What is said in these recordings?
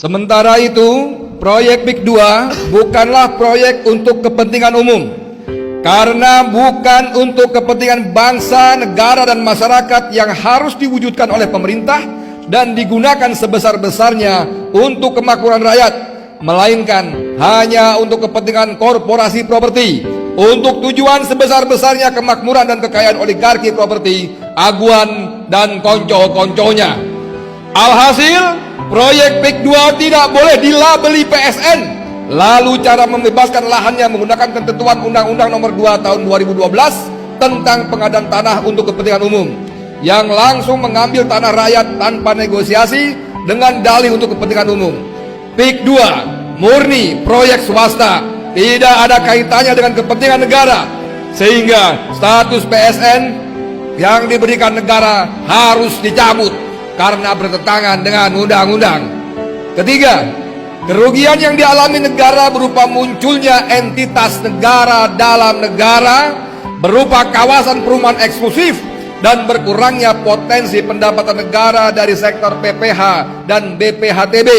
Sementara itu, proyek PIK 2 bukanlah proyek untuk kepentingan umum, karena bukan untuk kepentingan bangsa, negara, dan masyarakat yang harus diwujudkan oleh pemerintah dan digunakan sebesar-besarnya untuk kemakmuran rakyat, melainkan hanya untuk kepentingan korporasi properti, untuk tujuan sebesar-besarnya kemakmuran dan kekayaan oligarki properti, Aguan dan konco-konconya. Alhasil, proyek PIK 2 tidak boleh dilabeli PSN. Lalu cara membebaskan lahannya menggunakan ketentuan Undang-Undang Nomor 2 Tahun 2012 tentang pengadaan tanah untuk kepentingan umum, yang langsung mengambil tanah rakyat tanpa negosiasi dengan dalih untuk kepentingan umum. PIK 2 murni proyek swasta, tidak ada kaitannya dengan kepentingan negara, sehingga status PSN yang diberikan negara harus dicabut karena bertentangan dengan undang-undang. Ketiga, kerugian yang dialami negara berupa munculnya entitas negara dalam negara, berupa kawasan perumahan eksklusif, dan berkurangnya potensi pendapatan negara dari sektor PPH dan BPHTB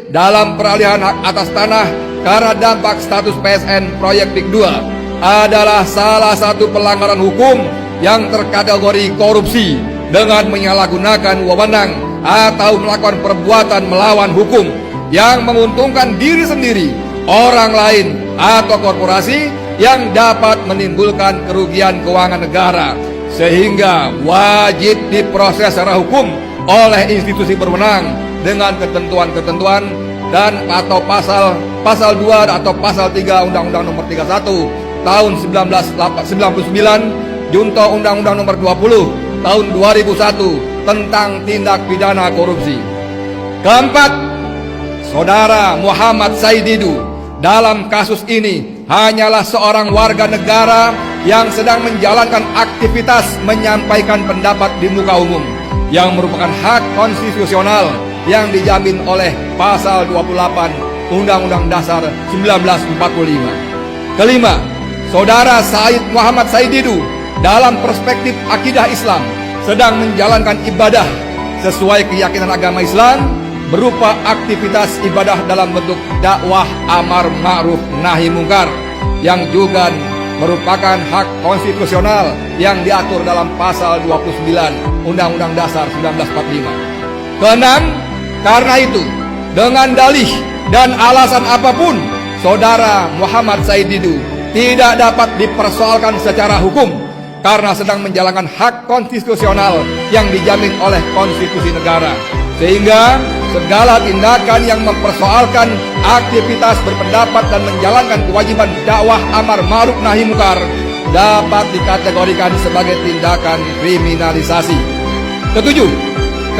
dalam peralihan hak atas tanah karena dampak status PSN proyek PIK 2 adalah salah satu pelanggaran hukum yang terkategori korupsi dengan menyalahgunakan wewenang atau melakukan perbuatan melawan hukum yang menguntungkan diri sendiri, orang lain, atau korporasi yang dapat menimbulkan kerugian keuangan negara, sehingga wajib diproses secara hukum oleh institusi berwenang dengan ketentuan-ketentuan dan atau pasal 2 atau pasal 3 Undang-Undang Nomor 31 Tahun 1999, Junto Undang-Undang Nomor 20 Tahun 2001 tentang tindak pidana korupsi. Keempat, Saudara Muhammad Said Didu dalam kasus ini hanyalah seorang warga negara yang sedang menjalankan aktivitas menyampaikan pendapat di muka umum, yang merupakan hak konstitusional yang dijamin oleh pasal 28 Undang-Undang Dasar 1945. Kelima, Saudara Said Muhammad Said Didu dalam perspektif akidah Islam sedang menjalankan ibadah sesuai keyakinan agama Islam berupa aktivitas ibadah dalam bentuk dakwah amar ma'ruf nahi mungkar, yang juga merupakan hak konstitusional yang diatur dalam pasal 29 Undang-Undang Dasar 1945. Keenam, karena itu dengan dalih dan alasan apapun, Saudara Muhammad Said Didu tidak dapat dipersoalkan secara hukum karena sedang menjalankan hak konstitusional yang dijamin oleh konstitusi negara, sehingga segala tindakan yang mempersoalkan aktivitas berpendapat dan menjalankan kewajiban dakwah amar ma'ruf nahi mungkar dapat dikategorikan sebagai tindakan kriminalisasi. Ketujuh,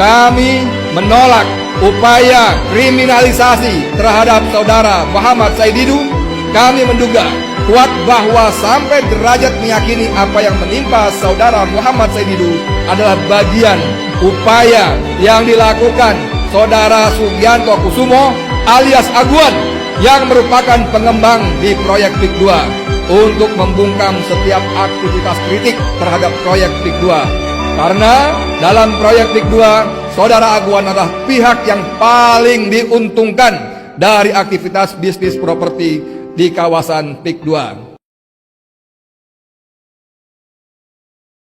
kami menolak upaya kriminalisasi terhadap Saudara Muhammad Said Didu. Kami menduga kuat bahwa sampai derajat meyakini apa yang menimpa Saudara Muhammad Said Didu adalah bagian upaya yang dilakukan Saudara Sugianto Kusumo alias Aguan, yang merupakan pengembang di proyek PIK 2, untuk membungkam setiap aktivitas kritik terhadap proyek PIK 2. Karena dalam proyek PIK 2, Saudara Aguan adalah pihak yang paling diuntungkan dari aktivitas bisnis properti di kawasan PIK 2.